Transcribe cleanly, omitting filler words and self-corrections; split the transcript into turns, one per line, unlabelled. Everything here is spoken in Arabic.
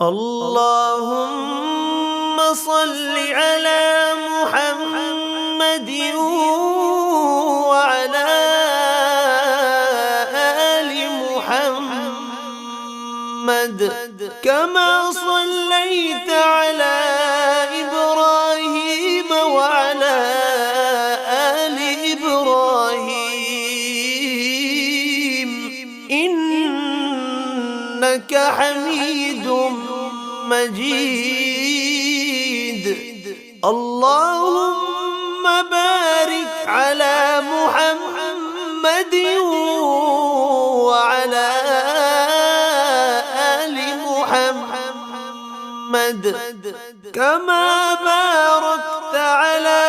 اللهم صل على محمد وعلى آل محمد كما صليت على إبراهيم وعلى آل إبراهيم إنك حميد مجيد. اللهم بارك على محمد وعلى آل محمد كما باركت على